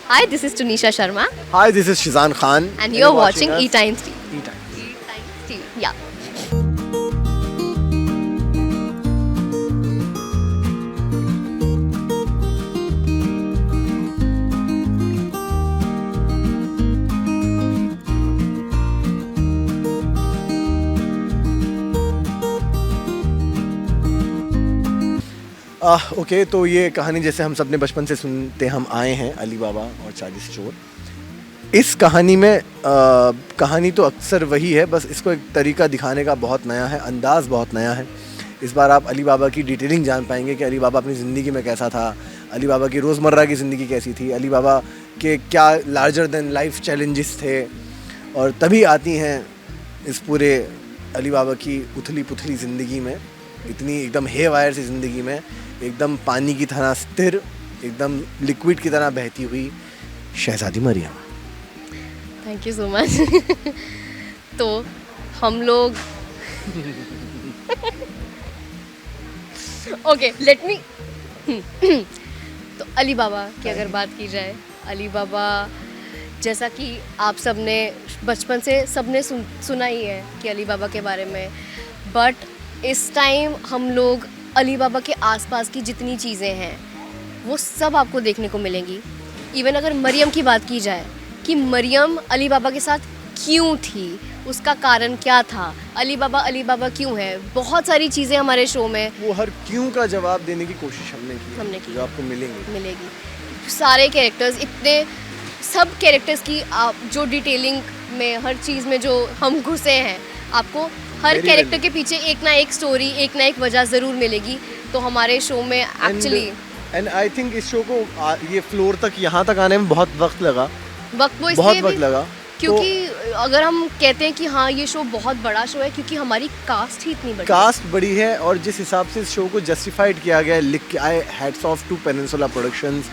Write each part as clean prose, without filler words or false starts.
Hi, this is Tunisha Sharma. Hi, this is Shizan Khan. And you're watching us. E-Times TV. E-Times. E-Times TV. Yeah. Okay, तो ये कहानी जैसे हम सबने बचपन से सुनते हम आए हैं, अली बाबा और 40 चोर। इस कहानी में कहानी तो अक्सर वही है, बस इसको एक तरीका दिखाने का बहुत नया है, अंदाज़ बहुत नया है। इस बार आप अली बाबा की डिटेलिंग जान पाएंगे कि अली बाबा अपनी ज़िंदगी में कैसा था, अली बाबा की रोज़मर्रा की ज़िंदगी कैसी थी, अली बाबा के क्या लार्जर देन लाइफ चैलेंजेस थे। और तभी आती हैं इस पूरे अली बाबा की उथली पुथली ज़िंदगी में, इतनी एकदम हे वायर सी ज़िंदगी में, एकदम पानी की तरह स्थिर, एकदम लिक्विड की तरह बहती हुई शहज़ादी Maryam. Thank you so much. तो हम लोग ओके, लेट मी तो अली बाबा की अगर बात की जाए, अली बाबा जैसा कि आप सबने बचपन से सबने सुना ही है कि अली बाबा के बारे में, बट इस टाइम हम लोग अली बाबा के आसपास की जितनी चीज़ें हैं वो सब आपको देखने को मिलेंगी। इवन अगर मरियम की बात की जाए कि मरियम अली बाबा के साथ क्यों थी, उसका कारण क्या था, अली बाबा क्यों है, बहुत सारी चीज़ें हमारे शो में वो हर क्यों का जवाब देने की कोशिश हमने की की। जो आपको मिलेंगी। सारे कैरेक्टर्स, इतने सब कैरेक्टर्स की आप जो डिटेलिंग में हर चीज़ में जो हम घुसे हैं, आपको हर कैरेक्टर के पीछे एक ना एक स्टोरी, एक ना एक वजह ज़रूर मिलेगी। तो हमारे शो में एक्चुअली एंड आई थिंक इस शो को ये फ्लोर तक यहाँ तक आने में बहुत वक्त लगा, बहुत वक्त लगा, क्योंकि अगर हम कहते हैं कि हाँ ये शो बहुत बड़ा शो है, क्योंकि हमारी कास्ट ही इतनी बड़ी कास्ट बड़ी है। और जिस हिसाब से इस शो को जस्टिफाइड किया गया है, लिख के आए, hats off to Peninsula Productions,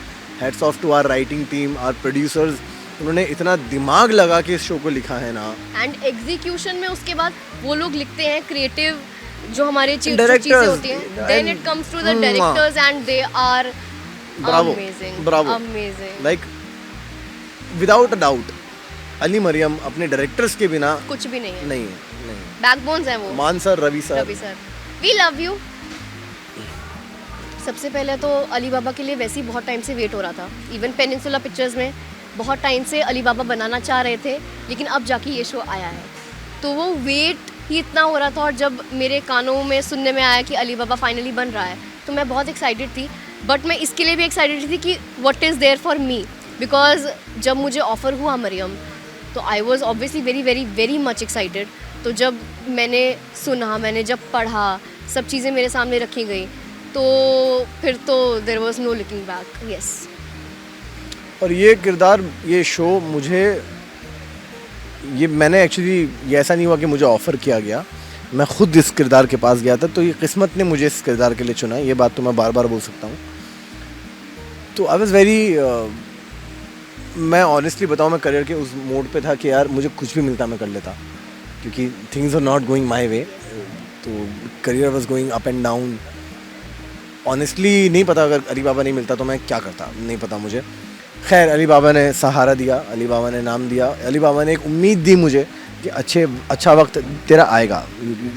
hats off to our writing team, our producers, उन्होंने इतना दिमाग लगा के इस शो को लिखा है ना। एंड एग्जीक्यूशन में उसके बाद वो लोग लिखते हैं क्रिएटिव जो हमारे चीज़ें होती हैं, then it comes to the directors and they are amazing, like without a doubt Ali Mariam अपने डायरेक्टर्स के बिना कुछ भी नहीं है, नहीं। बैकबोन्स हैं वो, Maan sir, Ravi sir, we love you. सबसे पहले तो अली बाबा के लिए वैसे ही बहुत टाइम से वेट हो रहा था। इवन पेनिनसुला पिक्चर्स में बहुत टाइम से अली बाबा बनाना चाह रहे थे, लेकिन अब जाके ये शो आया है, तो वो वेट ही इतना हो रहा था। और जब मेरे कानों में सुनने में आया कि अली बाबा फाइनली बन रहा है, तो मैं बहुत एक्साइटेड थी। बट मैं इसके लिए भी एक्साइटेड थी कि what is there for me, because जब मुझे ऑफ़र हुआ मरियम, तो I was obviously very very very much excited. तो जब मैंने सुना, मैंने जब पढ़ा, सब चीज़ें मेरे सामने रखी गई, तो फिर तो there was no looking back. Yes. और ये किरदार, ये शो मुझे, ये मैंने एक्चुअली, ये ऐसा नहीं हुआ कि मुझे ऑफ़र किया गया, मैं ख़ुद इस किरदार के पास गया था। तो ये किस्मत ने मुझे इस किरदार के लिए चुना, ये बात तो मैं बार बार बोल सकता हूँ। तो आई वॉज़ वेरी, मैं ऑनेस्टली बताऊँ, मैं करियर के उस मोड पे था कि यार मुझे कुछ भी मिलता मैं कर लेता, क्योंकि things are not going my way. तो career was going up and down. Honestly नहीं पता, अगर अली बाबा नहीं मिलता तो मैं क्या करता, नहीं पता मुझे। खैर, अली बाबा ने सहारा दिया, अली बाबा ने नाम दिया, अली बाबा ने एक उम्मीद दी मुझे कि अच्छा वक्त तेरा आएगा,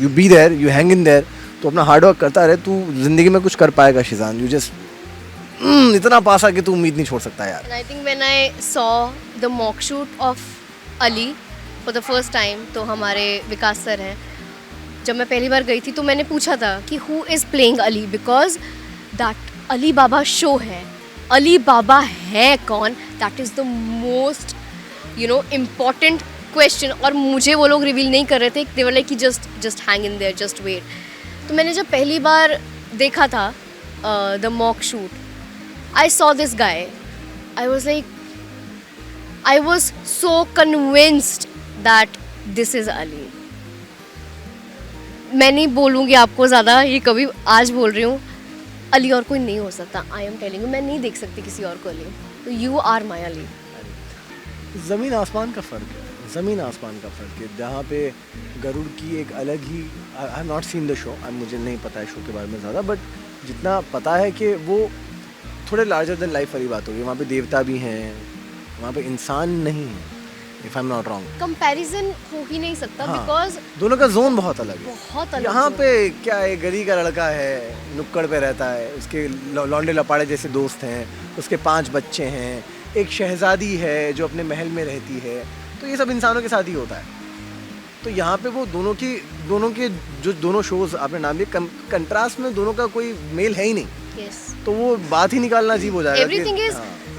you be there, you hang in there, तो अपना हार्ड वर्क करता रहे, तू ज़िंदगी में कुछ कर पाएगा शिजान, यू जस्ट इतना पास आके तू उम्मीद नहीं छोड़ सकता यार। I think when I saw the mock shoot of Ali for the first time, तो हमारे विकास सर हैं, जब मैं पहली बार गई थी तो मैंने पूछा था कि who is playing Ali, because that Ali Baba show है, अली बाबा है कौन, that is the most important question. और मुझे वो लोग रिवील नहीं कर रहे थे, दे वर लाइक कि just hang in there, just wait. तो मैंने जब पहली बार देखा था the mock shoot, I saw this guy, I was so convinced that this is Ali. मैं नहीं बोलूँगी आपको ज़्यादा, ये कभी आज बोल रही हूँ, अली और कोई नहीं हो सकता। आई एम टेलिंग यू, मैं नहीं देख सकती किसी और को अली, तो यू आर माई अली। ज़मीन आसमान का फ़र्क है, ज़मीन आसमान का फ़र्क है। जहाँ पे गरुड़ की एक अलग ही, I have not seen the show, मुझे नहीं पता है शो के बारे में ज़्यादा, बट जितना पता है कि वो थोड़े लार्जर देन लाइफ वाली बात होगी। वहाँ पे देवता भी हैं, वहाँ पे इंसान नहीं है, if I am not wrong. Comparison हो ही नहीं सकता हाँ, बिकॉज दोनों का जोन बहुत अलग है। बहुत अलग यहाँ zone पे क्या है, गली का लड़का है, नुक्कड़ पे रहता है, उसके लौंडे लपाड़े जैसे दोस्त हैं, उसके 5 बच्चे हैं, एक शहजादी है जो अपने महल में रहती है, तो ये सब इंसानों के साथ ही होता है। तो यहाँ पे वो दोनों के जो दोनों शोज आपने नाम लिए, कंट्रास्ट में दोनों का कोई मेल है ही नहीं, yes तो वो बात ही निकालना अजीब हो जाएगा। everything is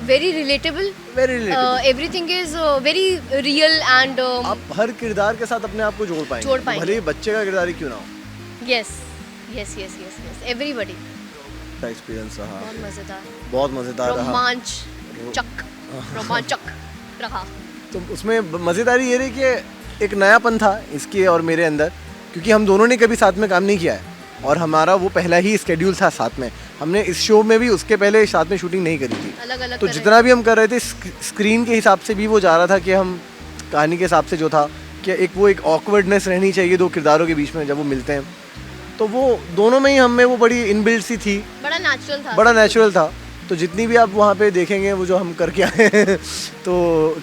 very relatable, very relatable. everything is very real and आप हर किरदार के साथ अपने आप को जोड़ पाएंगे, भले ही बच्चे का किरदार ही क्यों ना हो। yes everybody। का एक्सपीरियंस रहा, बहुत मजेदार रहा, रोमांचक रहा। तो उसमें मज़ेदारी ये रही कि एक नयापन था इसके और मेरे अंदर, क्योंकि हम दोनों ने कभी साथ में काम नहीं किया है और हमारा वो पहला ही स्केड्यूल था साथ में। हमने इस शो में भी उसके पहले साथ में शूटिंग नहीं करी थी, अलग अलग तो जितना भी हम कर रहे थे स्क्रीन के हिसाब से भी वो जा रहा था कि हम कहानी के हिसाब से जो था कि एक ऑकवर्डनेस रहनी चाहिए दो किरदारों के बीच में जब वो मिलते हैं, तो वो दोनों में ही हम में वो बड़ी इनबिल्ट सी थी, बड़ा नेचुरल था। तो जितनी भी आप वहाँ पे देखेंगे वो जो हम करके आए हैं, तो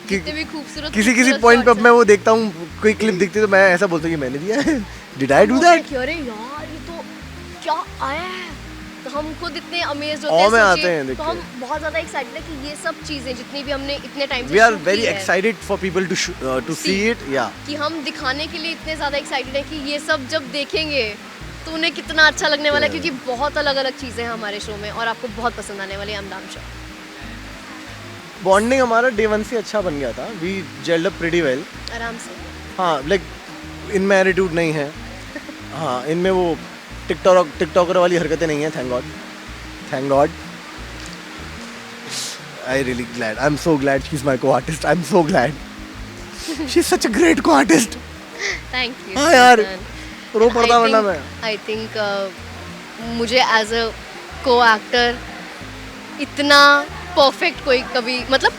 भी खूबसूरत किसी पॉइंट पे अब मैं वो देखता हूँ, कोई क्लिप दिखती है तो मैं ऐसा बोलता हूँ कि मैंने दिया है, डिड आई डू दैट। अरे यार ये तो क्या आया है, तो हम खुद इतने अमेज्ड ऑ में आते हैं, हैं तो हम बहुत ज़्यादा एक्साइटेड है कि ये सब चीज़ें जितनी भी हमने इतने टाइम से we are very excited for people to see it, या कि हम दिखाने के लिए इतने ज़्यादा एक्साइटेड है कि ये सब जब देखेंगे तो उन्हें कितना अच्छा लगने वाला है, क्योंकि बहुत अलग अलग चीज़ें हैं हमारे शो में और आपको बहुत पसंद आने वाली है। I am damn sure. Bonding हमारा डे 1 से अच्छा बन गया था, we gelled up pretty well, आराम से। हाँ, लाइक इनमें एटीट्यूड नहीं है, हाँ इनमें वो टिकटॉकर वाली हरकतें नहीं है, thank God. I really glad, I am so glad she is my co-artist, I am so glad, she is such a great co-artist. Thank you. हाँ यार, रो पड़ता वरना मैं। आई थिंक मुझे एज अ को-एक्टर इतना परफेक्ट कोई कभी, मतलब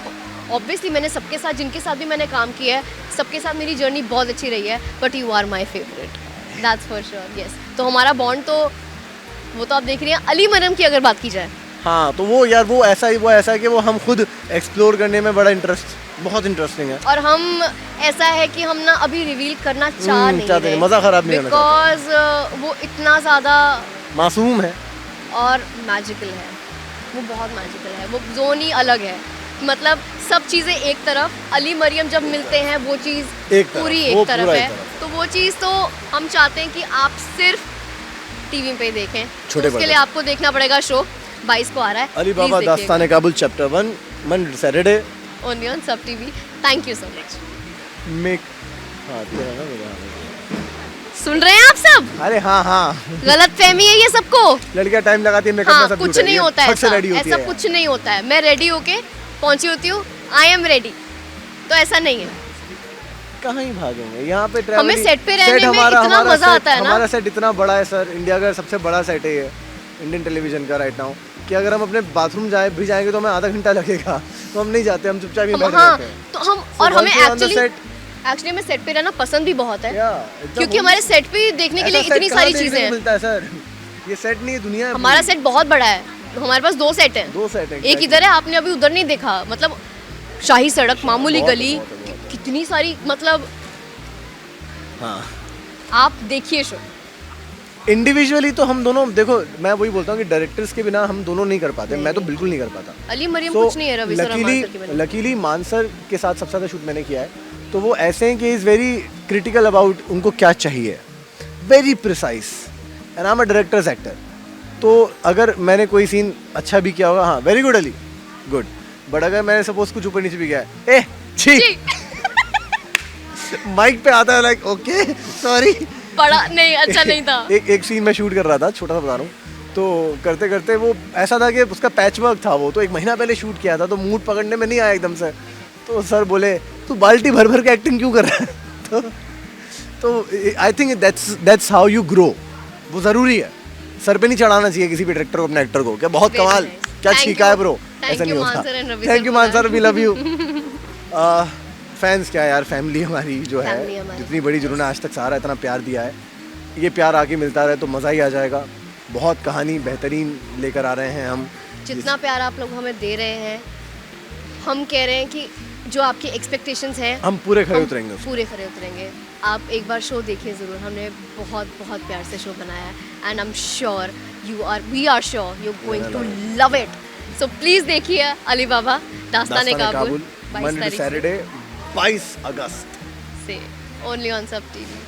ऑब्वियसली मैंने सबके साथ, जिनके साथ भी मैंने काम किया है, सबके साथ मेरी जर्नी बहुत अच्छी रही है, but you are my favourite, that's for sure. Yes, तो हमारा बॉन्ड तो वो तो आप देख रही हैं। अली मरियम की अगर बात की जाए, हाँ तो वो यार वो ऐसा है कि वो हम खुद एक्सप्लोर करने में बहुत इंटरेस्टिंग है, और हम ऐसा है कि हम ना अभी रिवील करना चाह नहीं रहे, मज़ा खराब नहीं होना बिकॉज वो इतना ज़्यादा मासूम है और मैजिकल है, वो बहुत मैजिकल है, वो जोन ही अलग है। मतलब सब चीज़ें एक तरफ, अली मरियम जब मिलते हैं वो चीज़ पूरी एक तरफ है, तो वो चीज़ तो हम चाहते हैं कि आप सिर्फ टीवी पे देखें, तो उसके लिए आपको देखना पड़ेगा शो 22 को आ रहा है, Ali Baba Dastaan Kabul chapter 1 Monday Saturday only on Sab TV. Thank you so much. मेक हाँ तेरा ना मेरा, सुन रहे हैं आप सब? अरे हाँ गलत फहमी है ये सबको, लड़कियां टाइम लगाती है मेकअप में, सब कुछ नहीं होता है ऐसा है। कुछ नहीं होता है, मैं रेडी होके पहुंची होती हूँ, आई एम रेडी, तो ऐसा नहीं है। कहाँ ही भागेंगे, यहाँ पे हमें सेट पे रहने में इतना मजा आता है ना। हमारा सेट इतना बड़ा है सर, इंडिया का सबसे बड़ा सेट है ये, इंडियन टेलीविजन का राइट नाउ, कि अगर हम अपने बाथरूम जाएंगे तो हमें आधा घंटा लगेगा, तो हम नहीं जाते, हम चुपचाप ही बैठ जाते हैं। तो हम और हमें एक्चुअली हमें सेट पे रहना पसंद भी बहुत है, क्योंकि हमारे सेट पे देखने के लिए इतनी सारी चीजें हैं। मिलता है सर, ये सेट नहीं है, दुनिया है। हमारा सेट बहुत बड़ा है, हमारे पास 2 सेट हैं, एक इधर है, आपने अभी उधर नहीं देखा, मतलब शाही सड़क, मामूली गली, कितनी सारी, मतलब हाँ आप देखिए शो। इंडिविजुअली तो हम दोनों, देखो मैं वही बोलता हूँ कि डायरेक्टर्स के बिना हम दोनों नहीं कर पाते, मैं तो बिल्कुल नहीं कर पाता। अली मरियम कुछ नहीं है, रवि सर मानसर के बिना। लकीली मानसर के साथ सबसे ज़्यादा शूट मैंने किया है, तो वो ऐसे हैं कि इज़ वेरी क्रिटिकल अबाउट उनको क्या चाहिए, very precise, and I am a directors actor, तो अगर मैंने कोई सीन अच्छा भी किया होगा, हाँ very good Ali, good, but अगर मैंने सपोज कुछ ऊपर नीचे भी किया है, छी माइक पे आता है लाइक ओके सॉरी, बड़ा नहीं, अच्छा नहीं था। एक सीन में शूट कर रहा था, छोटा सा बता रहा हूँ, तो करते करते वो ऐसा था कि उसका पैच वर्क था, वो तो 1 महीना पहले शूट किया था, तो मूड पकड़ने में नहीं आया एकदम से, तो सर बोले तू बाल्टी भर भर के एक्टिंग क्यों कर रहा है, तो I think that's how you grow, वो ज़रूरी है, सर पे नहीं चढ़ाना चाहिए किसी भी डायरेक्टर को अपने एक्टर को, क्या बहुत कमाल, क्या छीका है ब्रो, ऐसा नहीं होता। Thank you Maan sir, we love you. Fans क्या यार, फैमिली हमारी जो है, जितनी बड़ी, जिन्होंने आज तक सारा इतना प्यार दिया है, ये प्यार आगे मिलता रहे तो मज़ा ही आ जाएगा। बहुत कहानी बेहतरीन लेकर आ रहे हैं हम, जितना प्यार आप लोग हमें दे रहे हैं, हम कह रहे हैं कि जो आपके एक्सपेक्टेशंस हैं हम पूरे खरे हम उतरेंगे उसमें। पूरे खरे उतरेंगे। आप एक बार शो देखिए ज़रूर, हमने बहुत बहुत प्यार से शो बनाया है and I am sure we are sure you going to love it. So please देखिए अली बाबा दास्तान काबुल 22 मंडे टू तारीख सैटरडे 22 अगस्त से ओनली ऑन सब टीवी।